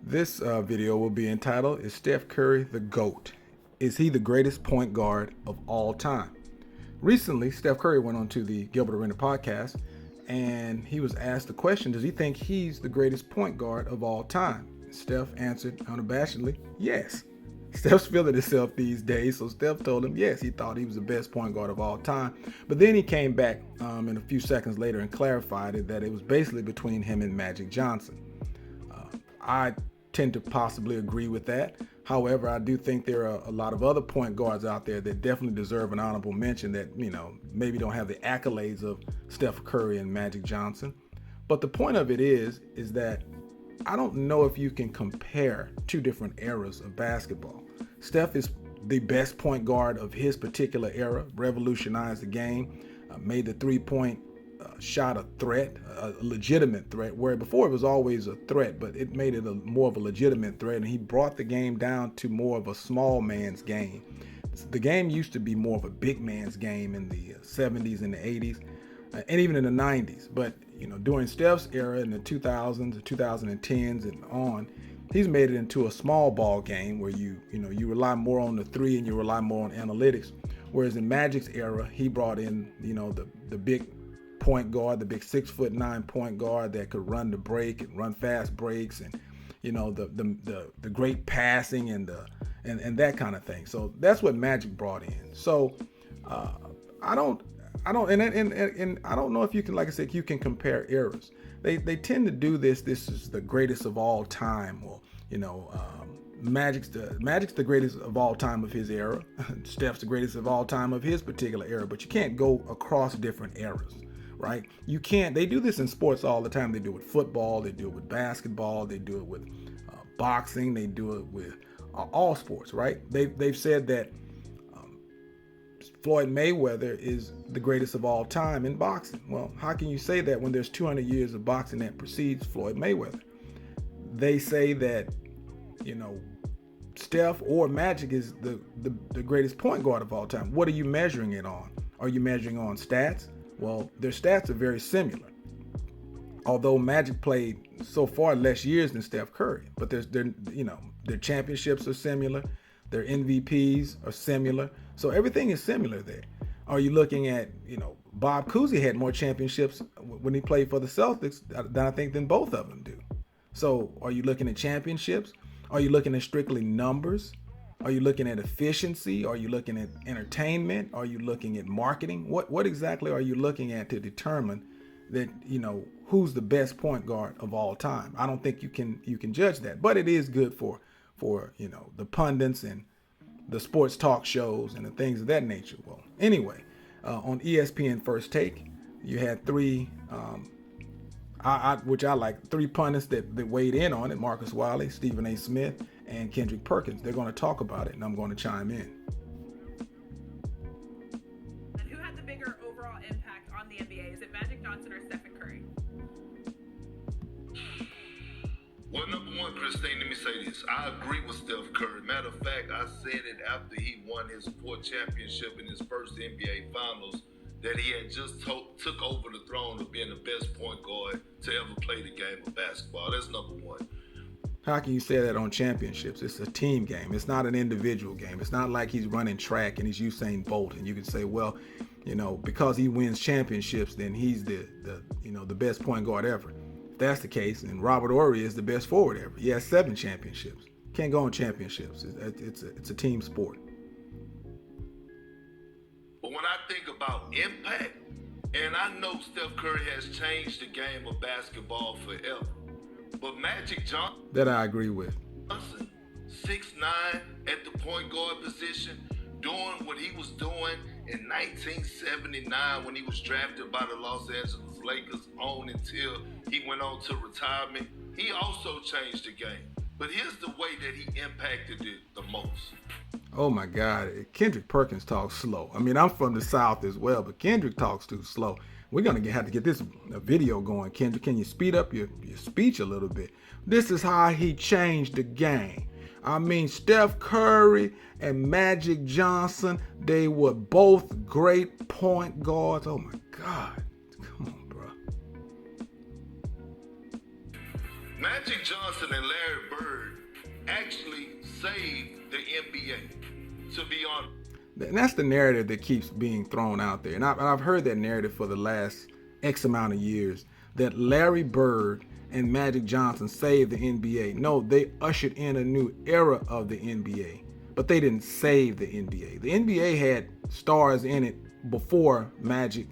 This video will be entitled, Is Steph Curry the GOAT? Is he the greatest point guard of all time? Recently, Steph Curry went on to the Gilbert Arena podcast, and he was asked the question, does he think he's the greatest point guard of all time? Steph answered unabashedly, yes. Steph's feeling himself these days, so Steph told him, yes, he thought he was the best point guard of all time. But then he came back in a few seconds later and clarified it that it was basically between him and Magic Johnson. I tend to possibly agree with that. However, I do think there are a lot of other point guards out there that definitely deserve an honorable mention that, maybe don't have the accolades of Steph Curry and Magic Johnson. But the point of it is that I don't know if you can compare two different eras of basketball. Steph is the best point guard of his particular era, revolutionized the game, made the three-point shot a threat, a legitimate threat, where before it was always a threat, but it made it more of a legitimate threat, and he brought the game down to more of a small man's game. The game used to be more of a big man's game in the 70s and the 80s, and even in the 90s, but during Steph's era in the 2000s, the 2010s and on, he's made it into a small ball game where you rely more on the three and you rely more on analytics. Whereas in Magic's era, he brought in, the big point guard, the big 6'9" point guard that could run the break and run fast breaks, and the great passing and that kind of thing. So that's what Magic brought in. So I don't know if you can, like I said, you can compare eras. They tend to do this. This is the greatest of all time, or Magic's the greatest of all time of his era. Steph's the greatest of all time of his particular era. But you can't go across different eras, right? You can't. They do this in sports all the time. They do it with football. They do it with basketball. They do it with boxing. They do it with all sports, right? They've said that Floyd Mayweather is the greatest of all time in boxing. Well, how can you say that when there's 200 years of boxing that precedes Floyd Mayweather? They say that, Steph or Magic is the greatest point guard of all time. What are you measuring it on? Are you measuring on stats? Well, their stats are very similar. Although Magic played so far less years than Steph Curry, but their championships are similar. Their MVPs are similar. So everything is similar there. Are you looking at, Bob Cousy had more championships when he played for the Celtics than both of them do. So are you looking at championships? Are you looking at strictly numbers? Are you looking at efficiency? Are you looking at entertainment? Are you looking at marketing? What exactly are you looking at to determine that, who's the best point guard of all time? I don't think you can judge that, but it is good for the pundits and the sports talk shows and the things of that nature. Well, anyway, on ESPN First Take, you had three, which I like, three pundits that weighed in on it: Marcus Wiley, Stephen A. Smith, and Kendrick Perkins. They're going to talk about it, and I'm going to chime in. And who had the bigger overall impact on the NBA? Is it Magic Johnson or Stephen Curry? Well, number one, Christine, let me say this. I agree with Steph Curry. Matter of fact, I said it after he won his fourth championship in his first NBA Finals, that he had just took over the throne of being the best point guard to ever play the game of basketball. That's number one. How can you say that on championships? It's a team game. It's not an individual game. It's not like he's running track and he's Usain Bolt, and you can say, well, because he wins championships, then he's the best point guard ever. That's the case, and Robert Horry is the best forward ever. He has 7 championships. Can't go on championships. It's a team sport. But when I think about impact, and I know Steph Curry has changed the game of basketball forever, but Magic Johnson, that I agree with. 6'9" at the point guard position, doing what he was doing in 1979 when he was drafted by the Los Angeles Lakers on until he went on to retirement. He also changed the game. But here's the way that he impacted it the most. Oh my God, Kendrick Perkins talks slow. I mean, I'm from the South as well, but Kendrick talks too slow. We're going to have to get this video going. Kendrick, can you speed up your speech a little bit? This is how he changed the game. I mean, Steph Curry and Magic Johnson, they were both great point guards. Oh my God. Come on, bro. Magic Johnson and Larry Bird actually saved the NBA, to be honest. And that's the narrative that keeps being thrown out there. And I've heard that narrative for the last X amount of years, that Larry Bird and Magic Johnson saved the NBA. No, they ushered in a new era of the NBA, but they didn't save the NBA. The NBA had stars in it before Magic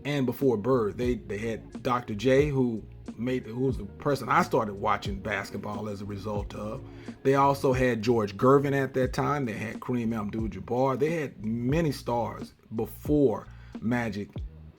and before Bird. They had Dr. J, who was the person I started watching basketball as a result of. They also had George Gervin at that time. They had Kareem Abdul-Jabbar. They had many stars before Magic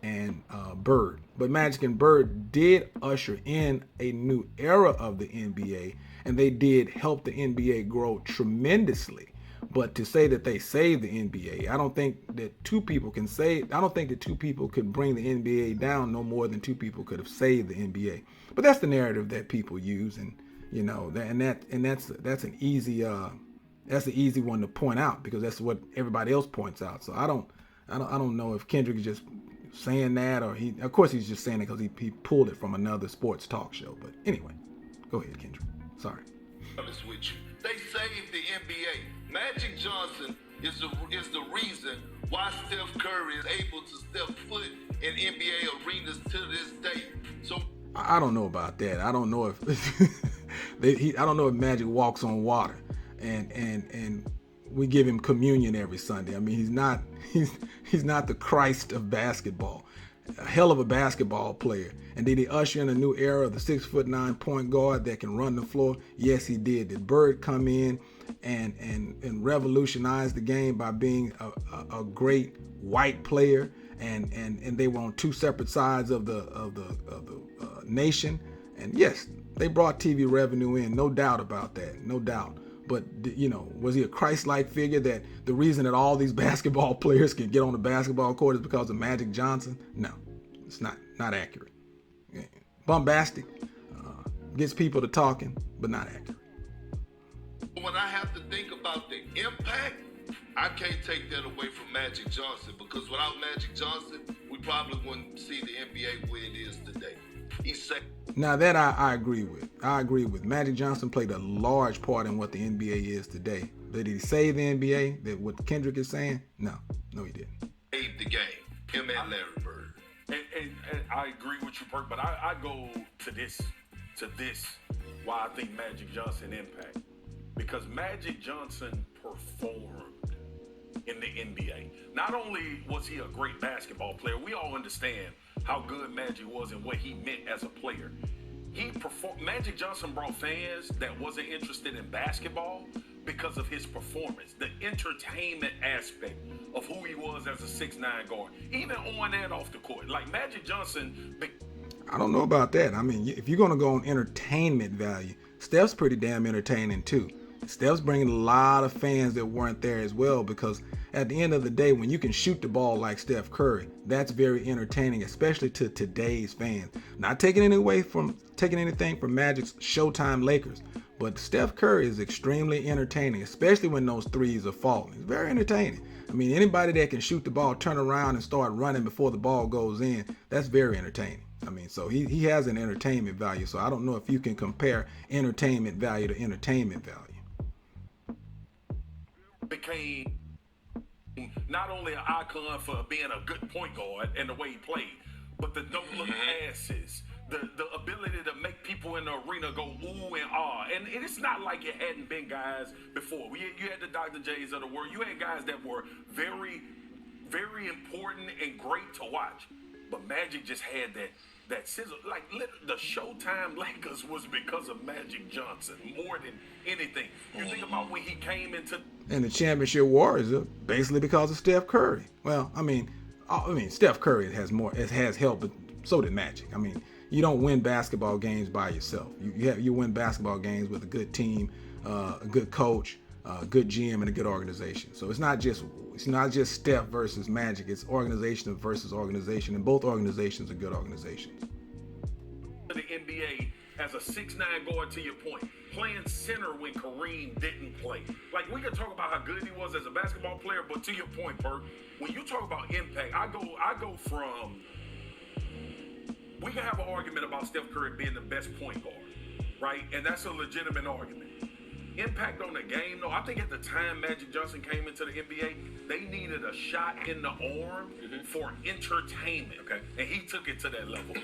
and Bird. But Magic and Bird did usher in a new era of the NBA, and they did help the NBA grow tremendously. But to say that they saved the NBA, I don't think that two people can save. I don't think that two people could bring the NBA down no more than two people could have saved the NBA. But that's the narrative that people use, and you know, that's an easy one to point out, because that's what everybody else points out. So I don't know if Kendrick is just saying that, or of course he's just saying it because he pulled it from another sports talk show. But anyway, go ahead, Kendrick. Sorry. Honest with you, they saved the NBA. Magic Johnson is the reason why Steph Curry is able to step foot in NBA arenas to this day. So I don't know about that. I don't know if I don't know if Magic walks on water, and we give him communion every Sunday. I mean, he's not the Christ of basketball. A hell of a basketball player. And did he usher in a new era of the 6'9" point guard that can run the floor? Yes, he did. Did Bird come in and revolutionize the game by being a great white player? And they were on two separate sides of the nation. And yes, they brought TV revenue in, no doubt about that, no doubt. But, you know, was he a Christ-like figure that the reason that all these basketball players can get on the basketball court is because of Magic Johnson? No, it's not accurate. Bombastic, gets people to talking, but not accurate. When I have to think about the impact, I can't take that away from Magic Johnson, because without Magic Johnson, we probably wouldn't see the NBA where it is today. Now that I agree with. I agree with. Magic Johnson played a large part in what the NBA is today. Did he save the NBA? That what Kendrick is saying? No, he didn't. Saved the game. Him and Larry Bird. And I agree with you, Perk, but I go to this, why I think Magic Johnson impact. Because Magic Johnson performed in the NBA. Not only was he a great basketball player, we all understand how good Magic was and what he meant as a player. Magic Johnson brought fans that wasn't interested in basketball because of his performance, the entertainment aspect of who he was as a 6'9" guard, even on and off the court. Like Magic Johnson. I don't know about that. I mean, if you're going to go on entertainment value, Steph's pretty damn entertaining too. Steph's bringing a lot of fans that weren't there as well, because at the end of the day, when you can shoot the ball like Steph Curry, that's very entertaining, especially to today's fans. Not taking anything from Magic's Showtime Lakers, but Steph Curry is extremely entertaining, especially when those threes are falling. It's very entertaining. I mean, anybody that can shoot the ball, turn around and start running before the ball goes in, that's very entertaining. I mean, so he has an entertainment value. So I don't know if you can compare entertainment value to entertainment value. Became not only an icon for being a good point guard and the way he played, but the no-look passes, the ability to make people in the arena go ooh and ah. And it's not like it hadn't been guys before. You had the Dr. J's of the world. You had guys that were very, very important and great to watch. But Magic just had that sizzle. Like the Showtime Lakers was because of Magic Johnson more than anything. You think about when he came into. And the championship Warriors are basically because of Steph Curry. Well, I mean, Steph Curry has helped, but so did Magic. I mean, you don't win basketball games by yourself. You win basketball games with a good team, a good coach, a good GM, and a good organization. So it's not just Steph versus Magic. It's organization versus organization, and both organizations are good organizations. The NBA as a 6'9" guard, to your point, playing center when Kareem didn't play. Like, we can talk about how good he was as a basketball player, but to your point, Perk, when you talk about impact, I go from, we can have an argument about Steph Curry being the best point guard, right? And that's a legitimate argument. impact on the game, though, I think at the time Magic Johnson came into the NBA, they needed a shot in the arm for entertainment. Okay. And he took it to that level.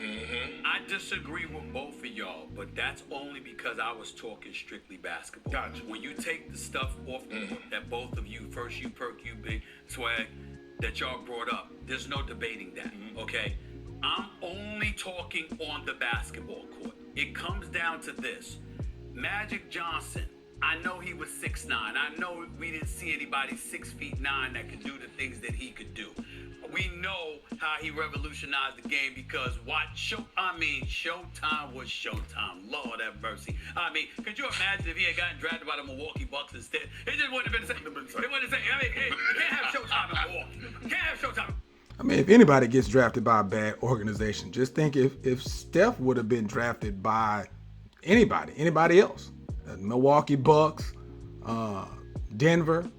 I disagree with both of y'all, but that's only because I was talking strictly basketball. Gotcha. When you take the stuff off the that both of you, first you, Perk, you, Big Swag, that y'all brought up, there's no debating that, okay? I'm only talking on the basketball court. It comes down to this. Magic Johnson, I know he was 6'9". I know we didn't see anybody 6'9" that could do the things that he could do. We know how he revolutionized the game because Showtime was Showtime. Lord have mercy. I mean, could you imagine if he had gotten drafted by the Milwaukee Bucks instead? It just wouldn't have been the same. It wouldn't have been the same. I mean, you can't have Showtime in Milwaukee. You can't have Showtime. I mean, if anybody gets drafted by a bad organization, just think if Steph would have been drafted by anybody else, Milwaukee Bucks, Denver,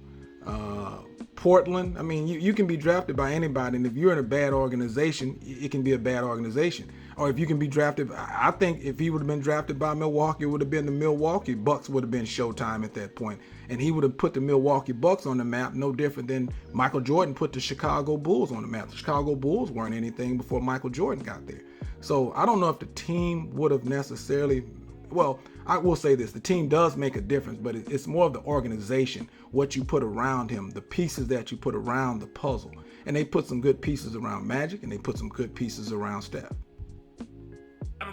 Portland. I mean, you can be drafted by anybody, and if you're in a bad organization, it can be a bad organization. Or if you can be drafted, I think if he would have been drafted by Milwaukee, it would have been the Milwaukee Bucks would have been Showtime at that point, and he would have put the Milwaukee Bucks on the map, no different than Michael Jordan put the Chicago Bulls on the map. The Chicago Bulls weren't anything before Michael Jordan got there. So I don't know if the team would have necessarily, well, I will say this, the team does make a difference, but it's more of the organization, what you put around him, the pieces that you put around the puzzle. And they put some good pieces around Magic, and they put some good pieces around Steph.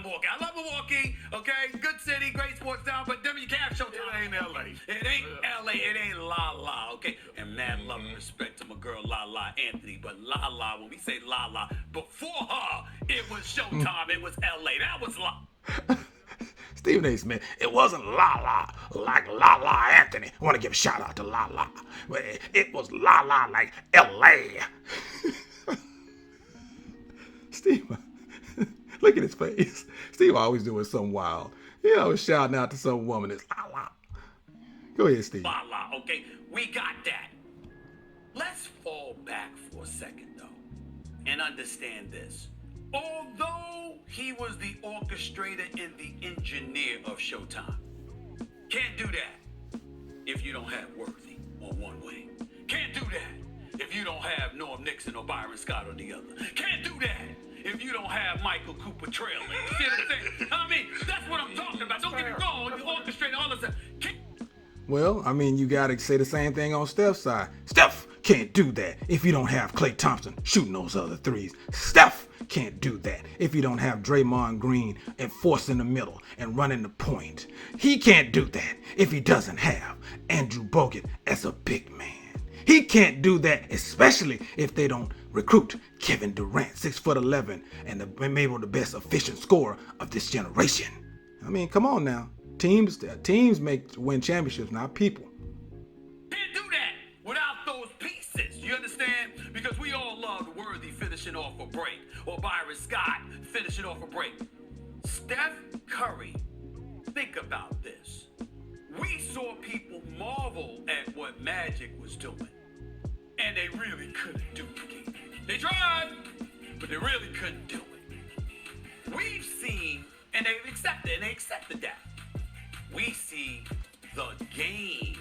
Milwaukee. I love Milwaukee, okay? Good city, great sports town, but then you can't have Showtime. It ain't LA. It ain't LA. It ain't La La, okay? And mad love and respect to my girl La La Anthony, but La La, when we say La La, before her, it was Showtime. It was LA. That was La. Stephen A. Smith, it wasn't La La like La La Anthony. I want to give a shout out to La La. But it was La La like L.A. Steve, look at his face. Steve always doing something wild. He always shouting out to some woman. It's La La. Go ahead, Steve. La La, okay? We got that. Let's fall back for a second, though, and understand this. Although he was the orchestrator and the engineer of Showtime, can't do that if you don't have Worthy on one wing. Can't do that if you don't have Norm Nixon or Byron Scott on the other. Can't do that if you don't have Michael Cooper trailing. See what I'm saying? I mean, that's what I'm talking about. Don't get me wrong, the orchestrator, all of that. Well, I mean, you got to say the same thing on Steph's side. Steph can't do that if you don't have Klay Thompson shooting those other threes. Steph can't do that if you don't have Draymond Green enforcing the middle and running the point. He can't do that if he doesn't have Andrew Bogut as a big man. He can't do that, especially if they don't recruit Kevin Durant, 6'11", and maybe the best efficient scorer of this generation. I mean, come on now. Teams win championships, not people. Can't do that without those pieces. You understand? Because we all love Worthy finishing off a break or Byron Scott finishing off a break. Steph Curry, think about this. We saw people marvel at what Magic was doing, and they really couldn't do it. They tried, but they really couldn't do it. We've seen, and they accepted that. We see the game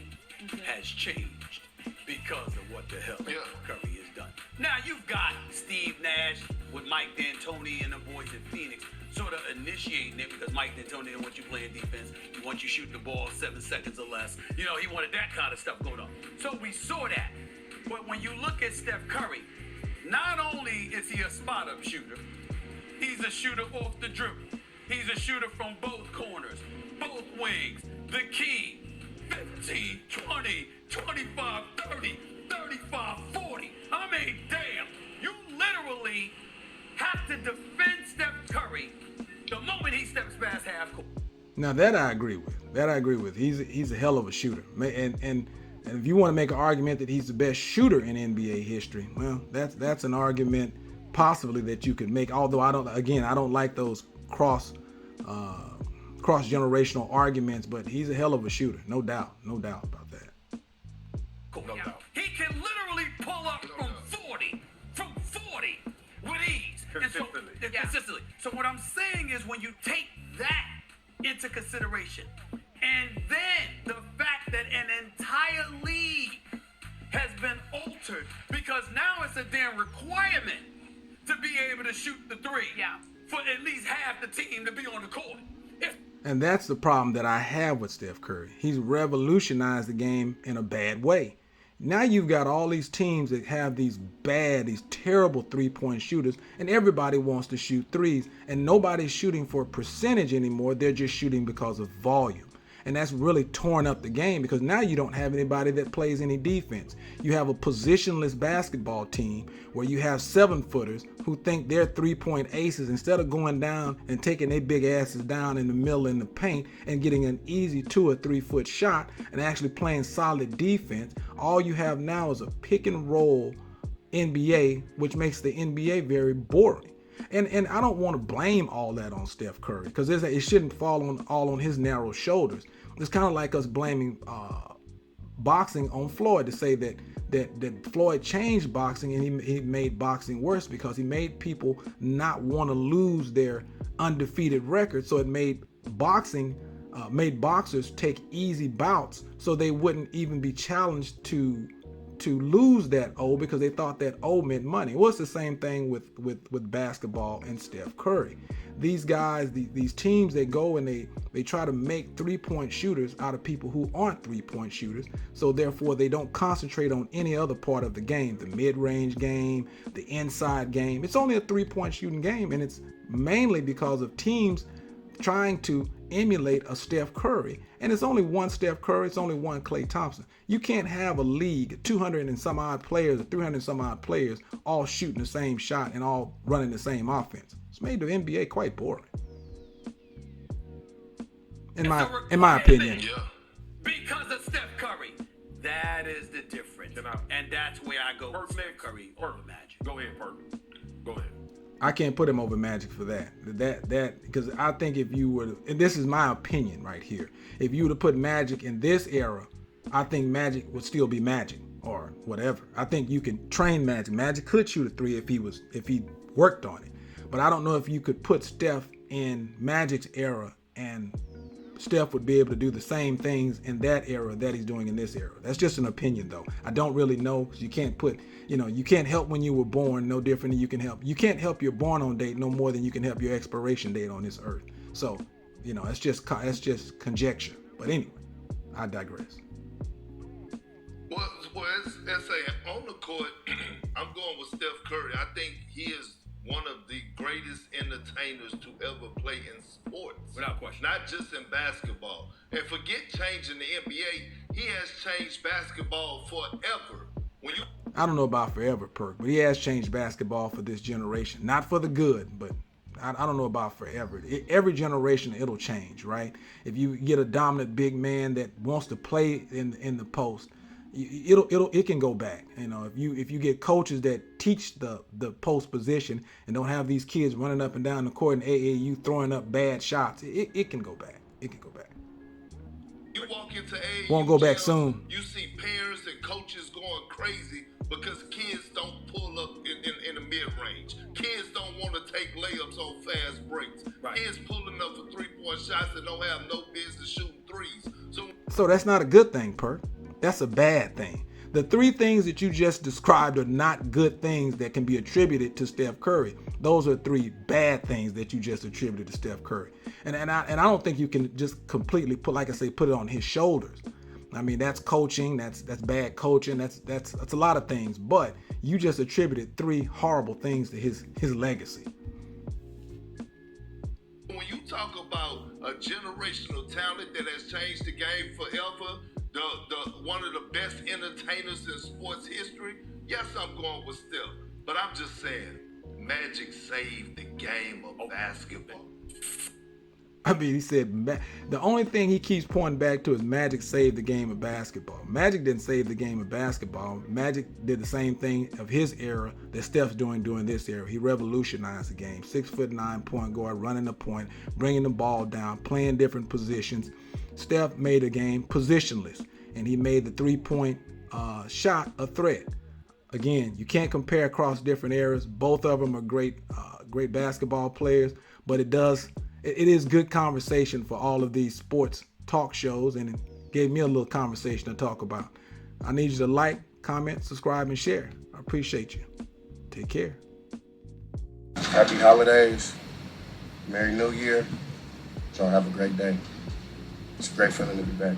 has changed because of what the hell Curry has done. Now you've got Steve Nash with Mike D'Antoni and the boys in Phoenix sort of initiating it because Mike D'Antoni didn't want you playing defense. He wants you shooting the ball 7 seconds or less. You know, he wanted that kind of stuff going on. So we saw that. But when you look at Steph Curry, not only is he a spot-up shooter, he's a shooter off the dribble. He's a shooter from both corners, both wings. The key, 15, 20, 25, 30, 35, 40. I mean, damn, you literally have to defend Steph Curry the moment he steps past half court. Now that I agree with. He's a hell of a shooter. And if you want to make an argument that he's the best shooter in NBA history, well, that's an argument possibly that you could make. Although I don't like those cross generational arguments, but he's a hell of a shooter, no doubt about that. No doubt. He can literally pull up from 40 with ease. Consistently. So what I'm saying is when you take that into consideration, and then the fact that an entire league has been altered because now it's a damn requirement to be able to shoot the three. Yeah. For at least half the team to be on the court. And that's the problem that I have with Steph Curry. He's revolutionized the game in a bad way. Now you've got all these teams that have these terrible three-point shooters, and everybody wants to shoot threes, and nobody's shooting for percentage anymore. They're just shooting because of volume. And that's really torn up the game because now you don't have anybody that plays any defense. You have a positionless basketball team where you have 7-footers who think they're three-point aces instead of going down and taking their big asses down in the middle in the paint and getting an easy 2 or 3 foot shot and actually playing solid defense. All you have now is a pick and roll NBA, which makes the NBA very boring. And I don't want to blame all that on Steph Curry because it shouldn't fall all on his narrow shoulders. It's kind of like us blaming boxing on Floyd to say that Floyd changed boxing and he made boxing worse because he made people not want to lose their undefeated record. So it made boxers take easy bouts so they wouldn't even be challenged to lose that O because they thought that O meant money. Well, it's the same thing with basketball and Steph Curry. These guys, these teams, they go and they try to make three-point shooters out of people who aren't three-point shooters. So therefore, they don't concentrate on any other part of the game, the mid-range game, the inside game. It's only a three-point shooting game, and it's mainly because of teams trying to emulate a Steph Curry. And it's only one Steph Curry, it's only one Klay Thompson. You can't have a league, 200 and some odd players, or 300 and some odd players, all shooting the same shot and all running the same offense. It's made the NBA quite boring. In my opinion. Yeah. Because of Steph Curry. That is the difference. And that's where I go with Steph Curry over Magic. Go ahead, Perk. Go ahead. I can't put him over Magic for that because I think if you were, and this is my opinion right here, if you were to put Magic in this era, I think Magic would still be Magic or whatever. I think you can train Magic. Magic could shoot a three if he worked on it, but I don't know if you could put Steph in Magic's era and Steph would be able to do the same things in that era that he's doing in this era. That's just an opinion, though. I don't really know because you can't put, you can't help when you were born no different than you can help. You can't help your born-on date no more than you can help your expiration date on this earth. So, it's just conjecture. But anyway, I digress. Well, let's say on the court, I'm going with Steph Curry. I think he is one of the greatest entertainers to ever play in sports. Without question. Not just in basketball. And forget changing the NBA. He has changed basketball forever. I don't know about forever, Perk, but he has changed basketball for this generation. Not for the good, but I don't know about forever. Every generation, it'll change, right? If you get a dominant big man that wants to play in the post, it can go back. If you get coaches that teach the post position and don't have these kids running up and down the court in AAU throwing up bad shots, it can go back. It can go back. You walk into AAU, won't go back soon. You see parents and coaches going crazy because kids don't pull up in the mid-range. Kids don't want to take layups on fast breaks. Right. Kids pulling up for three-point shots that don't have no business shooting threes. So that's not a good thing, Perk. That's a bad thing. The three things that you just described are not good things that can be attributed to Steph Curry. Those are three bad things that you just attributed to Steph Curry. And I don't think you can just completely put it on his shoulders. I mean, that's coaching, that's bad coaching, that's a lot of things, but you just attributed three horrible things to his legacy. When you talk about a generational talent that has changed the game forever, the one of the best entertainers in sports history, yes, I'm going with Steph. But I'm just saying, Magic saved the game of basketball. I mean, he said the only thing he keeps pointing back to is Magic saved the game of basketball. Magic didn't save the game of basketball. Magic did the same thing of his era that Steph's doing during this era. He revolutionized the game. 6'9" point guard, running the point, bringing the ball down, playing different positions. Steph made a game positionless, and he made the three-point shot a threat. Again, you can't compare across different eras. Both of them are great basketball players, but it is good conversation for all of these sports talk shows, and it gave me a little conversation to talk about. I need you to like, comment, subscribe, and share. I appreciate you. Take care. Happy holidays. Merry New Year. Y'all have a great day. It's a great feeling to be back.